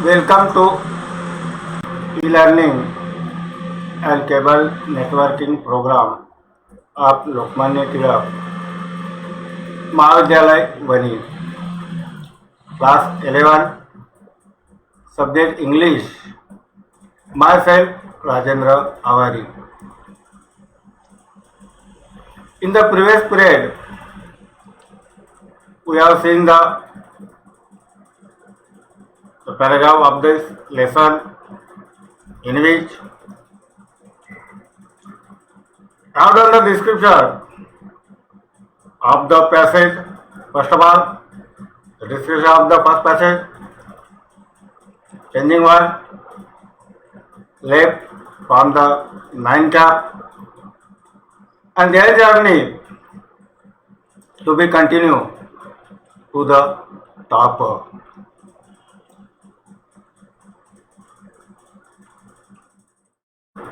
Welcome to e-learning and cable networking program of Lokmanya Tilak महाविद्यालय वनी, class 11, subject English. Myself Rajendra Avari. In the previous period, we have seen the paragraph of this lesson in which I have done the description of the passage. First of all, the description of the first passage, changing one left from the 9 cap, and their journey to be continued to the top.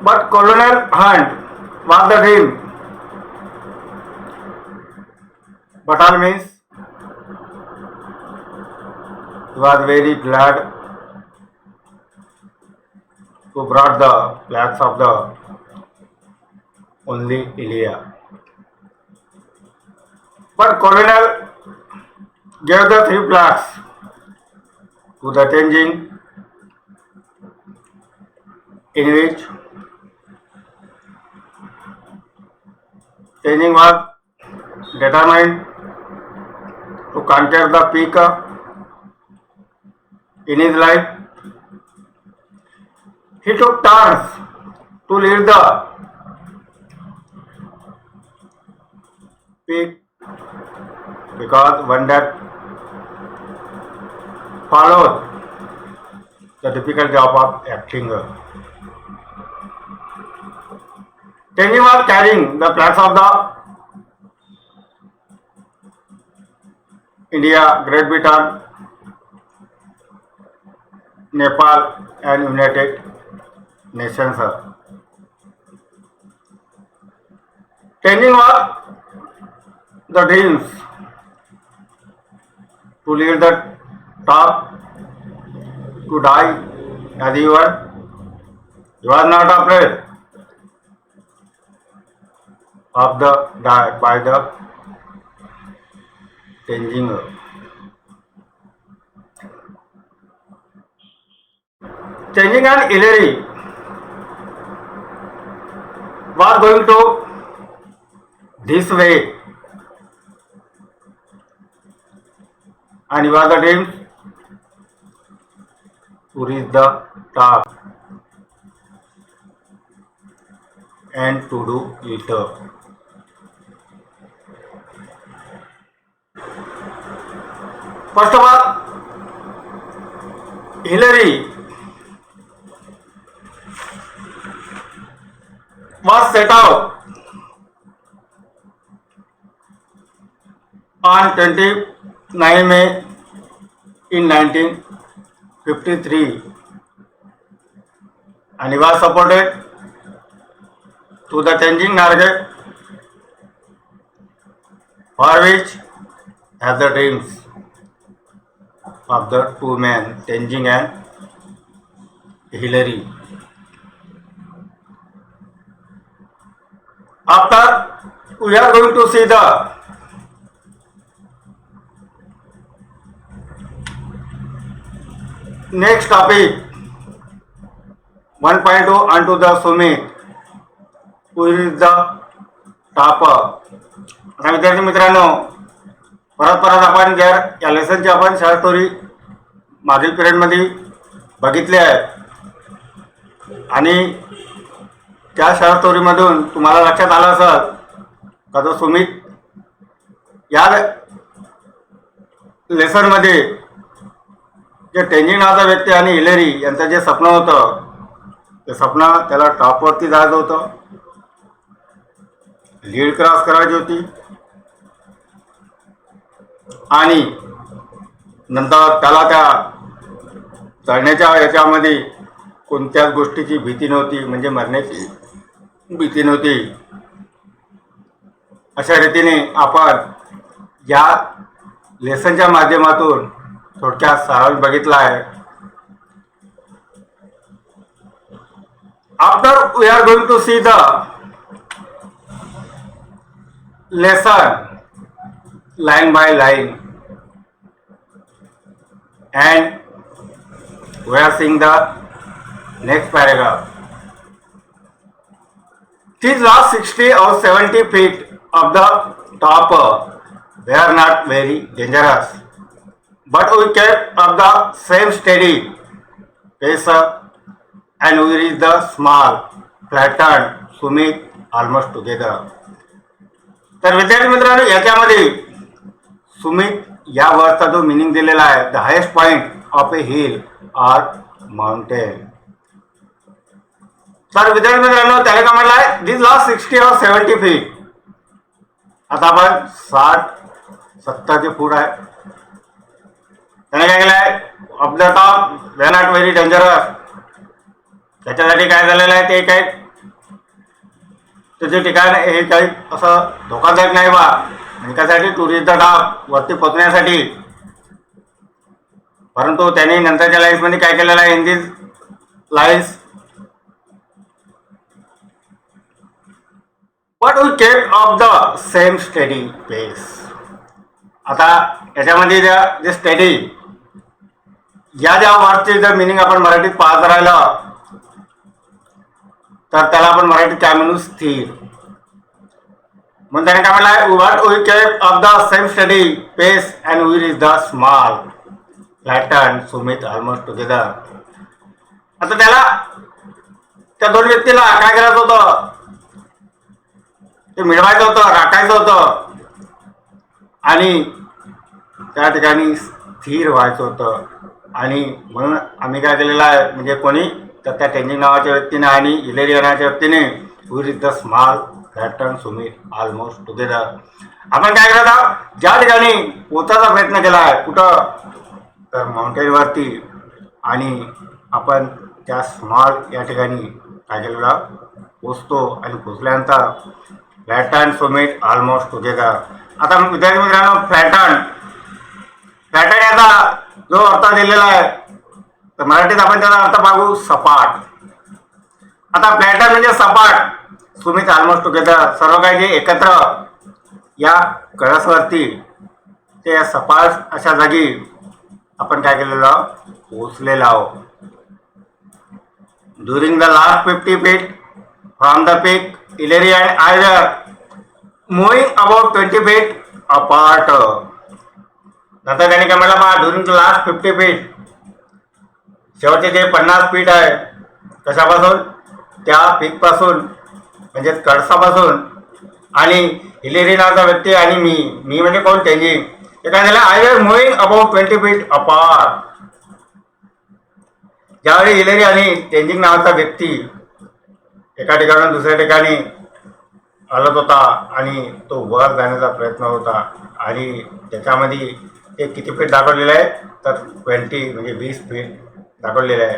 But Colonel Hunt was the dream. Batal means he was very glad to brought the flags of the only Ilya. But Colonel gave the 3 flags to the Tenzing, in which Tenzing was determined to conquer the peak in his life. He took turns to lead the peak because one that followed the difficult job of acting. Tenzing was carrying the flags of the India, Great Britain, Nepal and United Nations. Tenzing was the dreams to lead the top, to die as he was. He was not afraid of the die by the Tenzing. Tenzing and Hillary was going to this way, and he was the dream to reach the top and to do it. First of all, Hillary was set out on 29 May in 1953, and he was supported to the Tenzing Norgay, for which has the dreams of the 2 men, Tenzing and Hillary. After, we are going to see the next topic 1.2 onto the Sumit, who is the topper. आता विद्यार्थी मित्रांनो, परत आपण जर या लेसनची आपण short story मागील पिरियडमध्ये बघितली आहे, आणि त्या शॉर्ट स्टोरीमधून तुम्हाला लक्षात आलं असेल का जो सुमित या लेसनमध्ये जे टेंजिंग नावाचा व्यक्ती आणि हिलरी यांचं जे स्वप्न होतं, ते स्वप्न त्याला टॉपवरती जायचं होतं, लीड क्रॉस करायची होती, आणि नंतर त्याला त्या चढण्याच्या याच्यामध्ये कोणत्याच गोष्टीची भीती नव्हती, म्हणजे मरण्याची भीती नव्हती. अशा रीतीने आपण या लेसनच्या माध्यमातून थोडक्यात सारांश बघितला आहे. After we are going to see the lesson line by line, and we are seeing the next paragraph. These last 60 or 70 feet of the top were not very dangerous, but we kept up the same steady pace and we reached the small, flattened Sumit almost together. तर विद्यार्थी मित्रांनो, याच्यामध्ये सुमित या वर्डचा जो meaning दिलेला आहे, the highest point of A hill or mountain. तर विद्यार्थी मित्रांनो, त्याने काय म्हटलं आहे, दिस लास्ट 60 और 70 फीट. आता आपण 60-70 फूट आहे. त्याने काय केलं आहे, of the top way not very dangerous. त्याच्यासाठी काय झालेलं आहे, ते काय त्याचे ठिकाण हे काही असं धोकादायक नाही बा. आणि त्यासाठी टुरिस्ट द टॉप वरती पोहोचण्यासाठी. परंतु त्याने नंतरच्या लाईन्समध्ये काय केलेलं आहे, in this lines but we kept off the same steady pace. आता याच्यामध्ये जे स्टडी ज्या वर्डचे जर मिनिंग आपण मराठीत पाहत राहिलं तर त्याला आपण मराठीत काय म्हणू, स्थिर. म्हणून त्याने काय म्हटलं आहे, but we kept off the same steady pace and we reach the small flatten summit almost together. आता त्याला त्या दोन व्यक्तीला काय करायचं होतं, ते मिळवायचं होतं, राखायचं होतं आणि त्या ठिकाणी स्थिर व्हायचं होतं. आणि म्हणून आम्ही काय केलेलं आहे, म्हणजे कोणी तर त्या टेंजिंग नावाच्या व्यक्तीने आणि इलेरिया नावाच्या व्यक्तीने we reach the small flatten summit almost together. आपण काय करत आहोत, ज्या ठिकाणी पोचायचा प्रयत्न केला आहे, कुठं तर माउंटेनवरती, आणि आपण त्या स्मॉल या ठिकाणी काय केलेला पोचतो. आणि पोचल्यानंतर फ्लॅटन सुमित ऑलमोस्ट टुगेदर. आता विद्यार्थी मित्रांनो, फ्लॅटन याचा जो अर्थ दिलेला आहे, तर मराठीत आपण त्याचा अर्थ पाहू, सपाट. आता फ्लॅटन म्हणजे सपाट, सुमित ऑलमोस्ट टुगेदर, सर्व काही जे एकत्र या कळसवरती ते सपाट अशा जागी आपण काय केलेलं, पोचलेलो आहोत. During the last 50 feet from the peak, Hillary and I were moving about 20 feet apart. नंतर त्याने काय म्हटलं, बा ड्युरिंग द लास्ट 50 feet, शेवटचे जे 50 फीट आहे, कशापासून, त्या पीक पासून म्हणजे कळसापासून. आणि हिलेरी नावाचा व्यक्ती आणि मी म्हणजे कोण, टेंजिंग. ते काय झालं, आय वर मुव्हिंग अबाउट 20 feet अपार्ट. ज्यावेळी हिलेरी आणि टेंजिंग नावाचा व्यक्ती एका ठिकाणून दुसऱ्या ठिकाणी हलत होता आणि तो वर जाण्याचा प्रयत्न होता. आणि त्याच्यामध्ये ते किती फीट दाखवलेलं आहे, तर 20 म्हणजे 20 फीट दाखवलेलं आहे.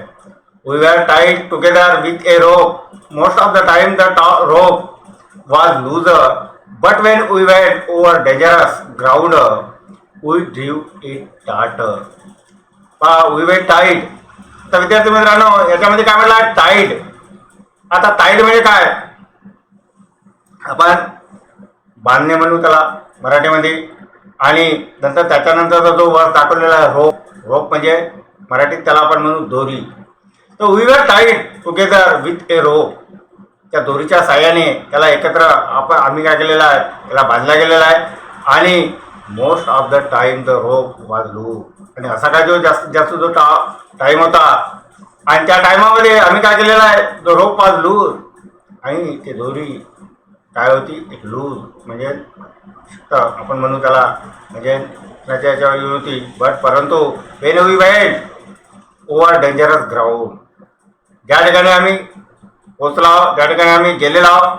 We were tied together with a rope. Most of the time the rope was looser, but when we went over dangerous ground we drew it taut. We went tied. तर विद्यार्थी मित्रांनो, याच्यामध्ये काय म्हटलं, टाईड. आता tied म्हणजे काय, आपण बांधणे म्हणू त्याला मराठीमध्ये. आणि नंतर त्याच्यानंतरचा जो वर दाखवलेला आहे रोप म्हणजे मराठीत त्याला आपण म्हणू दोरी. तर we were tied together with a rope. त्या दोरीच्या साह्याने त्याला एकत्र आम्ही काय केलेलं आहे, त्याला बांधला गेलेला आहे. आणि most of the time the rope was loose. आणि असा काय जो जास्तीत जास्त जो टाईम होता, आणि त्या टायमामध्ये आम्ही काय केलेलं आहे, द रोप वॉज लूज. आणि ती दोरी काय होती, एक लूज म्हणजे आपण म्हणू त्याला, म्हणजे त्याच्या याच्यावर होती. बट परंतु when we went over dangerous ground, ज्या ठिकाणी आम्ही पोचला आहोत, ज्या ठिकाणी आम्ही गेलेलो आहोत,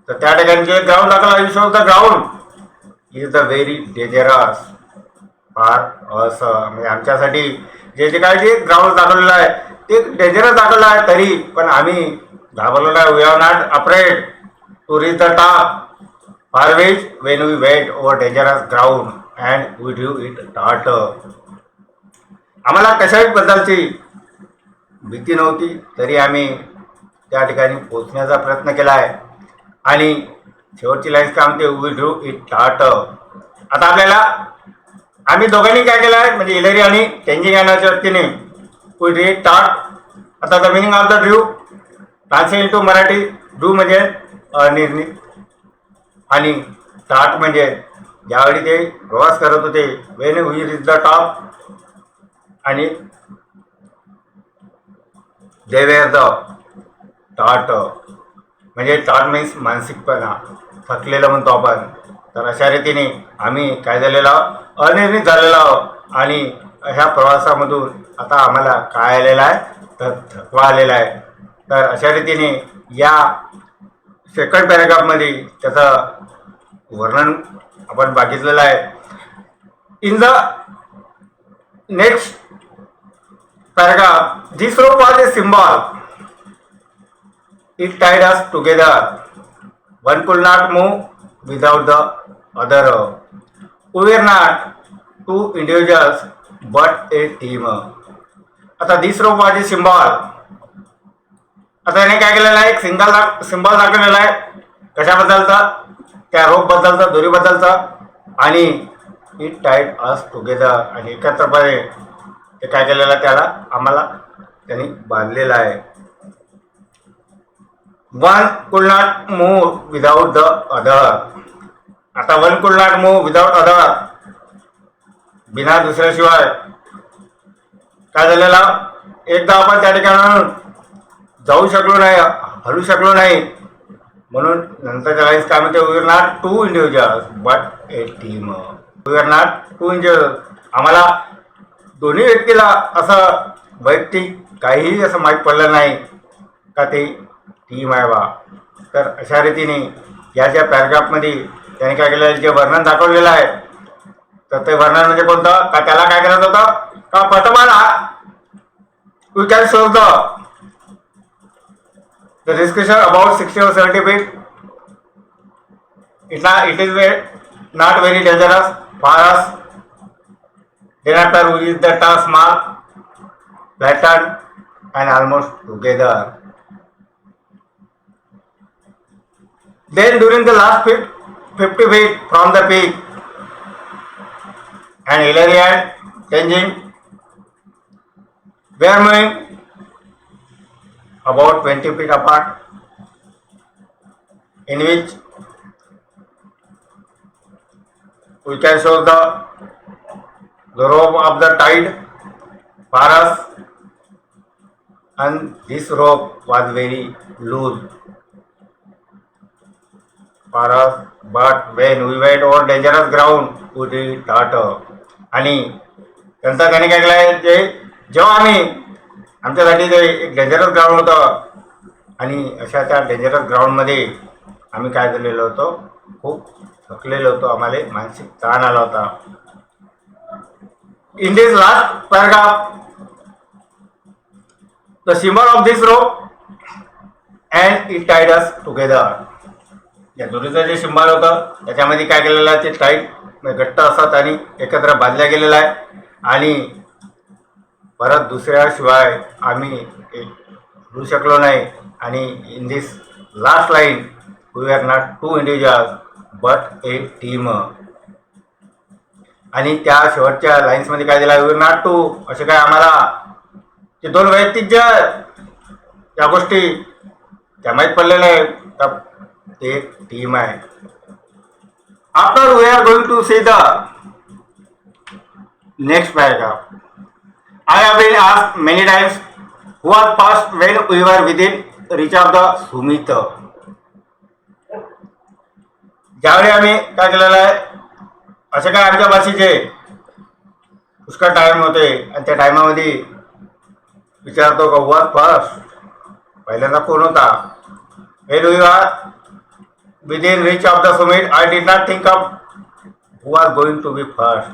तर त्या ठिकाणी जे ग्राउंड दाखवला, you show the ground is the very dangerous for us. म्हणजे आमच्यासाठी जे काय जे ग्राउंड दाखवलेलं आहे ते डेंजरस दाखवलं आहे, तरी पण आम्ही घाबरलो नाही. We are not afraid to reach the top for which when we went over dangerous ground and we drew it taut. आम्हाला कशाही बद्दलची भीती नव्हती, तरी आम्ही त्या ठिकाणी पोहोचण्याचा प्रयत्न केला आहे आणि शेवटची लाईन्स काय म्हणते, वी ड्रू इट टाट. आता आपल्याला आम्ही दोघांनी काय केलं आहे म्हणजे हिलरी आणि टेंजिंग या नावाच्या व्यक्तीने वी ड्रू इट टाट. आता the meaning of the drew translate to Marathi, drew म्हणजे अनिर्णित आणि टाट म्हणजे ज्यावेळी ते प्रवास करत होते, when we reach the top आणि दे वेअर द टाट म्हणजे टाट मीन्स मानसिकपणा, थकलेलं म्हणतो आपण. तर अशा रीतीने आम्ही काय झालेलो आहोत, अनिर्णित झालेलो आहोत आणि ह्या प्रवासामधून आता आम्हाला काय आलेलं आहे तर थकवा आलेला आहे. तर अशा रीतीने या सेकंड पॅराग्राफमध्ये त्याचं वर्णन आपण बघितलेलं आहे. In the next paragraph, this rope was a symbol. It tied us together. One could not move without the other. We were not two individuals but a team. आता this rope was a symbol. आता याने काय केलेलं आहे, एक symbol दाखवलेला आहे. कशाबद्दलचा, त्या रोप बद्दलचा, दोरीबद्दलचा. आणि इट टाईड अस टुगेदर आणि एकत्रपणे ते काय केलेलं आहे, त्याला आम्हाला त्यांनी बांधलेलं आहे. One could not move without the other. आता one could not move without other, बिना दुसऱ्याशिवाय काय झालेलं, एकदा आपण त्या ठिकाणाहून जाऊ शकलो नाही, हलू शकलो नाही. म्हणून नंतरच्या लाईन्स काय म्हणते, we are not two individuals but a team. We are not two individuals, आम्हाला दोन्ही व्यक्तीला असं वैयक्तिक काहीही असं माहीत पडलं नाही का ते टीम आहे बा. तर अशा रीतीने या ज्या पॅराग्राफमध्ये त्याने काय केलं, जे वर्णन दाखवलेलं आहे, तर ते वर्णन म्हणजे कोणतं, का त्याला काय करायचं होतं, का प्रथमाला वी कॅन शोध the discussion about 60 or 70 feet. It is not very dangerous for us. Then after we reach the task small, flattened and almost together. Then during the last 50 feet from the peak, and Hillary and Tenzing were moving about 20 feet apart, in which we can show the rope of the tide for us, and this rope was very loose for us, but when we went over dangerous ground, we did that. आणि नंतर त्याने काय केलं, जे जेव्हा आम्ही आमच्यासाठी ते एक डेंजरस ग्राउंड होतं आणि अशा त्या डेंजरस ग्राउंडमध्ये आम्ही काय झालेलो होतो, खूप थकलेलो होतो, आम्हाला मानसिक ताण आला होता. In this last paragraph, the symbol of this rope and it tied us together. या दोरीचं जे सिंबल होतं त्याच्यामध्ये काय केलेलं आहे, ते टाईट घट्ट असत आणि एकत्र बांधल्या गेलेलं आहे. आणि परत दुसऱ्याशिवाय आम्ही हलू शकलो नाही. आणि in this last line, we are not two individuals but a team. आणि त्या शेवटच्या लाईन्समध्ये काय दिला, वी आर नॉट टू, असे काय आम्हाला ते दोन वैयक्तिक ज्या गोष्टी त्या माहीत पडलेल्या आहे, तर ते एक टीम आहे. After we are going to see the next paragraph. I have been asked many times who are first when we were within reach of the summit. ज्यावेळी आम्ही काय केलेलं आहे, असे काय आमच्या भाषेचे पुष्कळ टाइम होते आणि त्या टायमामध्ये विचारतो का, हु आर फर्स्ट, पहिल्यांदा कोण होता. When we are within reach of the summit, I did not think of who was going to be first.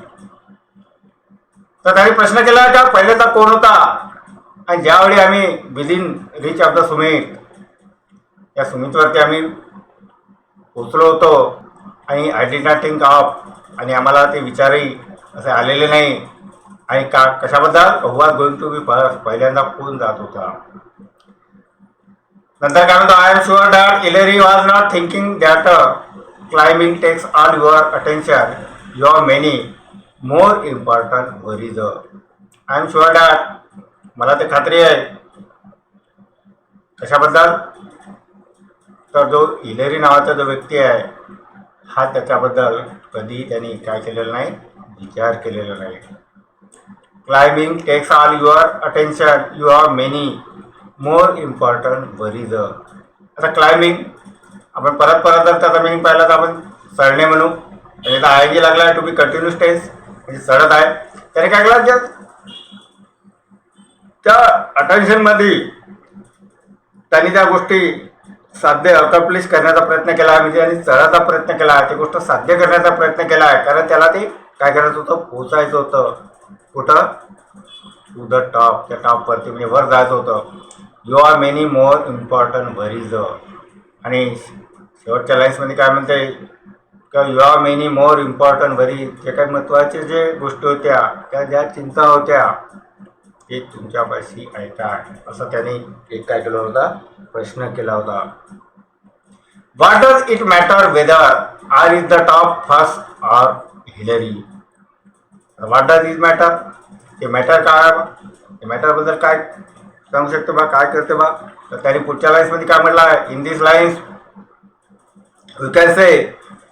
तर त्यांनी प्रश्न केला का पहिल्यांदा कोण होता. आणि ज्यावेळी आम्ही within reach of the Sumit, या सुमितवरती आम्ही पोचलो होतो आणि I did not think of, आणि आम्हाला ते विचारही असे आलेले नाही. आणि का कशाबद्दल, who are going to be first, पहिल्यांदा कोण जात होता. नंतर काय म्हणतो, I am sure that Hillary was not thinking that climbing takes all your attention, you are many more important worries. I am sure that, मला ते खात्री आहे. कशाबद्दल? तर जो हिलरी नावाचा जो व्यक्ती आहे हा त्याच्याबद्दल कधी त्यांनी काय केलेलं नाही, विचार केलेला नाही. Climbing takes all your attention, you are many more important worries. आता क्लाइम्बिंग आपण परत परत जर त्याचा मिनिंग पाहिला तर आपण चढणे म्हणू. आणि आता आय जी लागला आहे टू बी कंटिन्यूस टेन्स, म्हणजे चढत आहे. त्याने काय केलं, त्या अटेन्शनमध्ये त्यांनी त्या गोष्टी साध्य अकम्प्लिश करण्याचा प्रयत्न केला आहे, म्हणजे त्यांनी चढायचा प्रयत्न केला आहे, ती गोष्ट साध्य करण्याचा प्रयत्न केला आहे. कारण त्याला ते काय करायचं होतं, पोचायचं होतं. कुठं? टू द टॉप, त्या टॉपवरती, म्हणजे वर जायचं होतं. You are many more important worries. आणि शेवटच्या लाईन्समध्ये काय म्हणते, का you are many more important worries. जे काही महत्त्वाचे जे गोष्टी होत्या, त्या ज्या चिंता होत्या ते तुमच्यापाशी आहे का, असं त्याने एक काय केलं होता, प्रश्न केला होता. What does it matter whether are is the top first or Hillary. What does it matter, ते मॅटर काय, ते मॅटरबद्दल काय सांगू शकतो बा, काय करते बा. तर त्याने पुढच्या लाईन्समध्ये काय म्हटलं आहे, in this lines you can say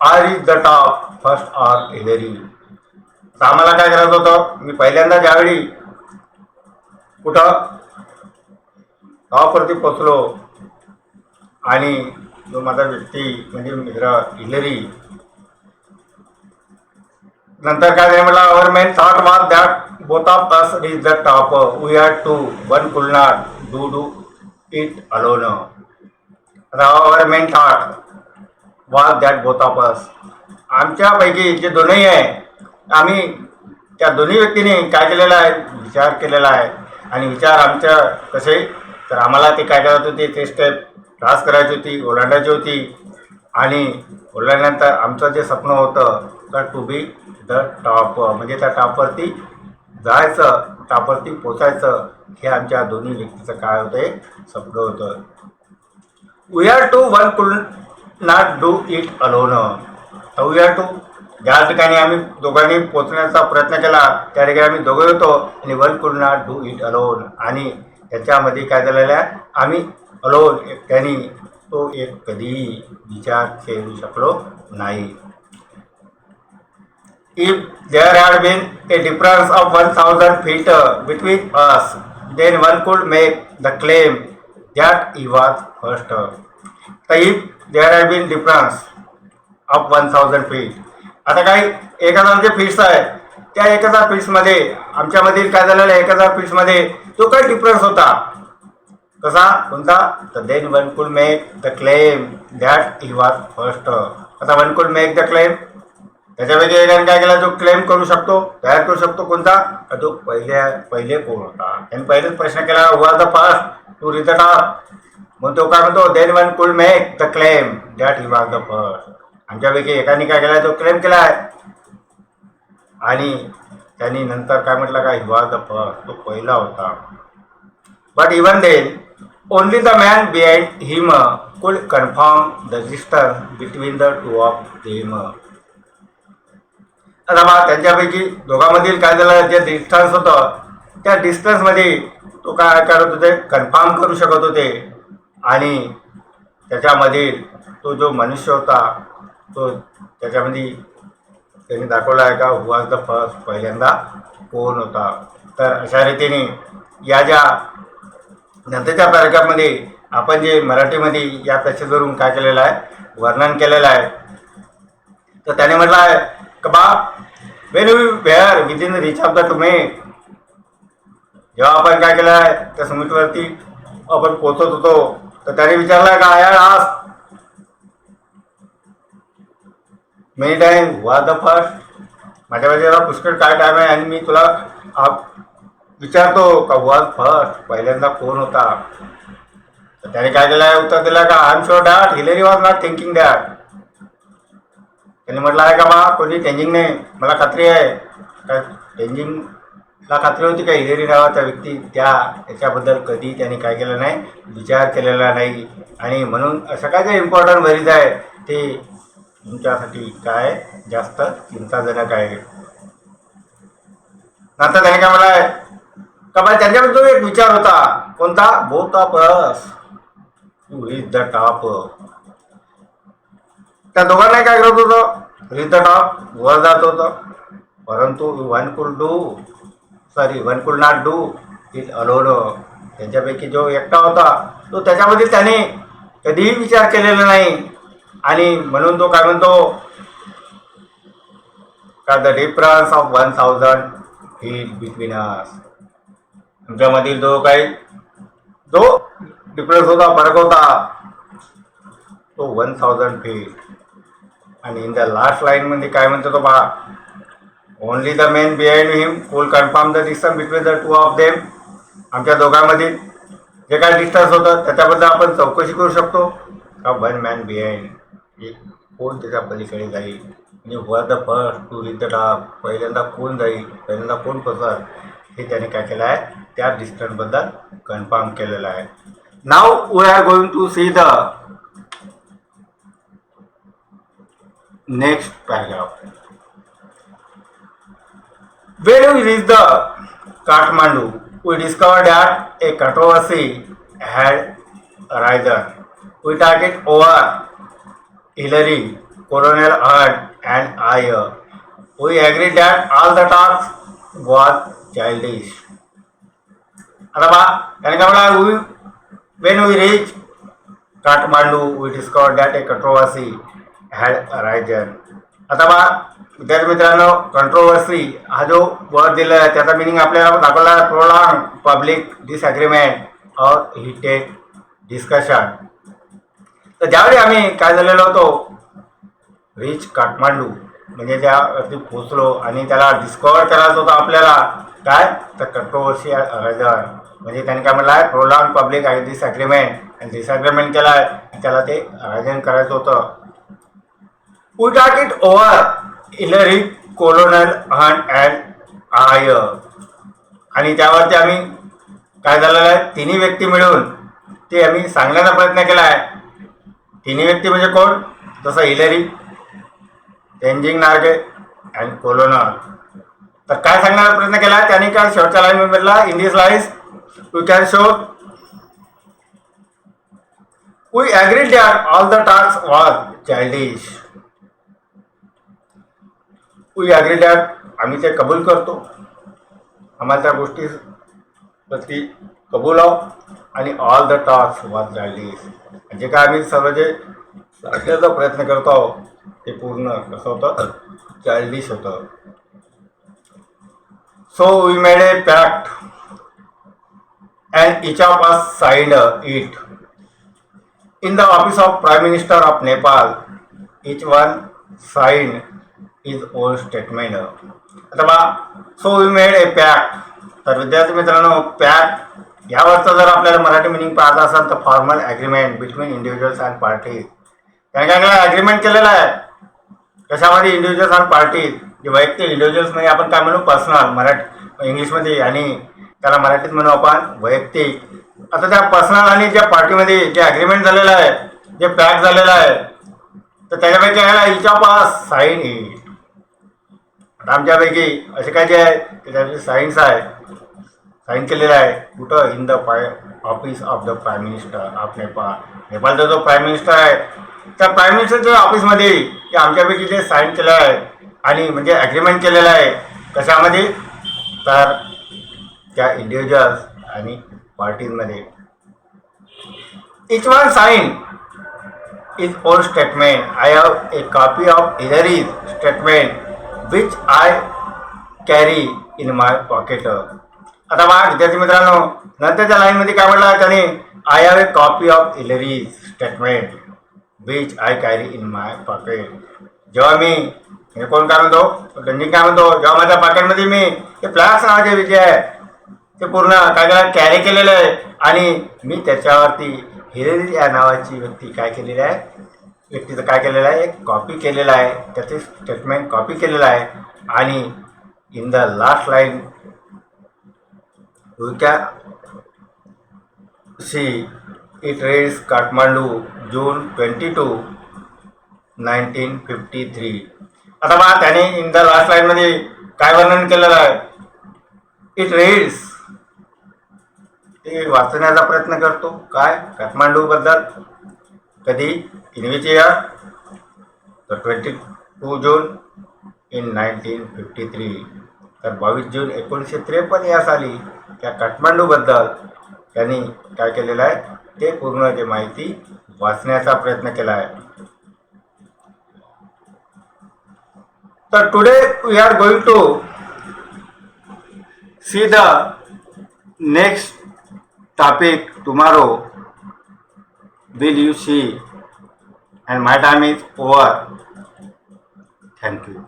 are is the top first or Hillary. तर आम्हाला काय करायचं होतं, मी पहिल्यांदा ज्यावेळी कुठं टॉपवरती पोचलो आणि जो माझा व्यक्ती म्हणजे मित्र हिलरी, नंतर काय म्हटलं, our main thought was that both of us reach the top, we are two, one could not do it alone. Our main thought was that both of us, आमच्यापैकी जे दोन्ही आहे, आम्ही त्या दोन्ही व्यक्तीने काय केलेलं आहे, विचार केलेला आहे. आणि विचार आमच्या कसे, तर आम्हाला ते काय करायचं होते, ते स्टेप क्रॉस करायची होती, ओलांडायची होती. आणि ओलांडल्यानंतर आमचं जे स्वप्न होतं तर टू बी द टॉप, म्हणजे त्या टॉपवरती जायचं, टॉपवरती पोचायचं, हे आमच्या दोन्ही व्यक्तीचं काय होतं, स्वप्न होतं. We are two, one could not do it alone. तर वी आर टू, ज्या ठिकाणी आम्ही दोघांनी पोचण्याचा प्रयत्न केला त्या ठिकाणी आम्ही दोघे होतो. आणि one could not do it alone, आणि त्याच्यामध्ये काय झालेलं आहे, आम्ही अलोन एकट्याने तो एक कधीही विचार करू शकलो नाही. If there had been a difference of 1000 feet between us, then one could make the claim that he was first. तर if there had been difference of 1000 feet, आता काही 1000 जे फीट्स आहे, त्या 1000 फीट्समध्ये आमच्यामधील काय झालेलं आहे, 1000 फीट्समध्ये तो काय डिफरन्स होता, कसा, कोणता, तर then one could make the claim that he was first. आता one could make the claim, त्याच्यापैकी एकाने काय केला, जो क्लेम करू शकतो, तयार करू शकतो, कोणता, तो पहिले कोण होता. त्यांनी पहिलेच प्रश्न केला, who was the first to reach the top. मग तो काय म्हणतो, then one could make the claim that he was the first. आमच्यापैकी एकाने काय केला, तो क्लेम केला आहे. आणि त्यांनी नंतर काय म्हटलं, का ही वॉज द फर्स्ट, तो पहिला होता. But even then only the man behind him could confirm the distance between the two of them. आता बा त्यांच्यापैकी दोघांमधील काय झालं, जे डिस्टन्स होतं त्या डिस्टन्समध्ये तो काय करत होते, कन्फर्म करू शकत होते. आणि त्याच्यामध्ये तो जो मनुष्य होता तो त्याच्यामध्ये त्यांनी दाखवला आहे का, हु वॉज द फर्स्ट, पहिल्यांदा कोण होता. तर अशा रीतीने या ज्या नंतरच्या पॅरेग्राफमध्ये आपण जे मराठीमध्ये या पॅसेजवरून काय केलेलं आहे, वर्णन केलेलं आहे. तर त्याने म्हटलं आहे का बा, when we were within reach of the summit, जेव्हा आपण काय केलं आहे, त्या सुमितवरती आपण पोचत होतो, तर त्याने विचारलं का, यार आज many time was the first, माझ्यामध्ये पुष्कळ काय टाईम आहे आणि मी तुला विचारतो का वॉज फर्स्ट, पहिल्यांदा कोण होता. तर त्याने काय केलं आहे, उत्तर दिलं का, I am sure that Hillary was not thinking that. त्यांनी म्हटलं आहे का बा, कोणी टेंजिंग नाही, मला खात्री आहे का टेंजिंग ला खात्री होती का हिलेरी नावाचा व्यक्ती याच्याबद्दल कधी त्यांनी काय केलं नाही, विचार केलेला नाही. आणि म्हणून असं काय जे इम्पॉर्टंट मरीज आहे ते तुमच्यासाठी काय जास्त चिंताजनक आहे. नंतर त्याने काय म्हणाय का बाय त्यांच्यामध्ये तो एक विचार होता, कोणता, both of us to reach the top. त्या दोघांना काय करत होतं, रीच द टॉप वर जात होतं, परंतु one could not do it alone. त्यांच्यापैकी जो एकटा होता तो त्याच्यामध्ये त्याने कधीही विचार केलेला नाही. आणि म्हणून तो काय म्हणतो का the difference of 1000 feet between us. तुमच्यामधील जो डिफरन्स होता, फरक होता, तो 1000 फीट. आणि इन द लास्ट लाईन मध्ये काय म्हणतो तो पहा, only the man behind him could confirm the distance between the two of them. आमच्या दोघांमधील जे काय डिस्टन्स होतं त्याच्याबद्दल आपण चौकशी करू शकतो का वन मॅन बिहाइंड, कोण त्याच्या पलीकडे जाईल, म्हणजे वर the first to reach the top, पहिल्यांदा कोण जाईल, पहिल्यांदा कोण पोचल, हे त्याने काय केलं आहे, त्या डिस्टन्सबद्दल कन्फर्म केलेलं आहे. Now we are going to see the next paragraph. When we reached the Kathmandu, we discovered that a controversy had arisen. We talked it over Hillary, Colonel Hunt, and I. We agreed that all the talks was childish. आता पहा त्याने काय म्हणा, when we reached Kathmandu, we discovered that a controversy had arisen. आता पहा विद्यार्थी मित्रांनो, controversy हा जो वर्ड दिला आहे त्याचा मिनिंग आपल्याला दाखवला, प्रोलॉंग पब्लिक डिसएग्रीमेंट और हिटेड डिस्कशन. तर ज्यावेळी आम्ही काय झालेलो होतो, रीच काठमांडू म्हणजे त्यावरती पोचलो आणि त्याला डिस्कवर करायचं होतं आपल्याला काय, तर कंट्रोवर्सी अरायझन म्हणजे त्यांनी काय म्हटलं आहे, प्रोलॉंग पब्लिक डिसएग्रीमेंट, आणि डिसएग्रीमेंट केला आहे त्याला ते अरायझन करायचं होतं. We talked it over Hillary, Colonel Hunt and I. आणि त्यावरती आम्ही काय झालेलं आहे, तिन्ही व्यक्ती मिळून ते आम्ही सांगण्याचा प्रयत्न केला आहे. तिन्ही व्यक्ती म्हणजे कोण, जसं Hillary, Tenzing Norgay and colonel. तर काय सांगण्याचा प्रयत्न केला आहे त्यांनी, काय शेवटच्या लाईन मध्ये in this lines we can show we agreed that all the task was childish. We agree that आम्ही ते कबूल करतो, आम्हाला त्या गोष्टी प्रती कबूल आहोत. आणि all the task was childish, जे काय आम्ही सर्व जे सांगण्याचा प्रयत्न करतो आहोत ते पूर्ण कसं होतं, चाइल्डिश होतं. So we made a pact and each of us signed it in the office of prime minister of Nepal. Each one signed his own statement. आता बा so we made a pact. तर विद्यार्थी मित्रांनो, पॅक्ट यावरचं जर आपल्याला Marathi meaning पाहत असाल तर formal agreement between individuals and parties. त्याने काय ॲग्रीमेंट केलेलं आहे कशामध्ये, इंडिव्हिज्युअल्स अँड पार्टीज. जे वैयक्तिक इंडिव्हिज्युअल्स म्हणजे आपण काय म्हणू पर्सनल मराठी इंग्लिशमध्ये, आणि त्याला मराठीत म्हणू आपण वैयक्तिक. आता त्या पर्सनल आणि ज्या पार्टीमध्ये जे ॲग्रीमेंट झालेलं आहे, जे पॅक्ट झालेलं आहे, तर त्याच्यापैकी आहे each of us sign it. आमच्यापैकी असे काय जे आहे ते त्याची सायन्स आहे, साईन केलेलं आहे कुठं, in the office of the prime minister of Nepal. नेपाळचा जो प्राईम मिनिस्टर आहे त्या प्राईम मिनिस्टरच्या ऑफिसमध्ये ते आमच्यापैकी जे साईन केलं आहे आणि म्हणजे ॲग्रीमेंट केलेलं आहे कशामध्ये, तर त्या इंडिव्हिज्युअल्स आणि पार्टीजमध्ये. Each one sign his own statement. I have a copy of Hillary's statement which I carry in my pocket. आता बघा विद्यार्थी मित्रांनो, नंतरच्या लाईनमध्ये काय म्हटलं त्याने, I have a copy of Hillary's statement which I carry in my pocket. जेव्हा मी हे कोण काय म्हणतो, रणजित काय म्हणतो, जेव्हा माझ्या पॉकेटमध्ये मी ते फ्लॅक्स नावाचे विषय आहे ते पूर्ण काय केलं, कॅरी केलेलं आहे. आणि मी त्याच्यावरती हिलरी या नावाची व्यक्ती काय केलेली आहे, व्यक्तीचं काय केलेलं आहे, एक कॉपी केलेलं आहे, त्याचे स्टेटमेंट कॉपी केलेलं आहे. आणि in the last line We can see it reads Kathmandu, June 22, 1953. आता बघा त्याने इन द लास्ट लाईन मध्ये काय वर्णन केलेलं आहे. इट रीड्स, ते वाचण्याचा प्रयत्न करतो. काय? काठमांडू बद्दल. कधी? In which year? तर 22 जून इन 1953. तर 22 जून 1953 या साली त्या काठमांडू बद्दल त्यांनी काय केलेलं आहे, ते पूर्ण जे माहिती वाचण्याचा प्रयत्न केला आहे. तर today we are going to see the next topic tomorrow. Will you see? And my time is over. Thank you.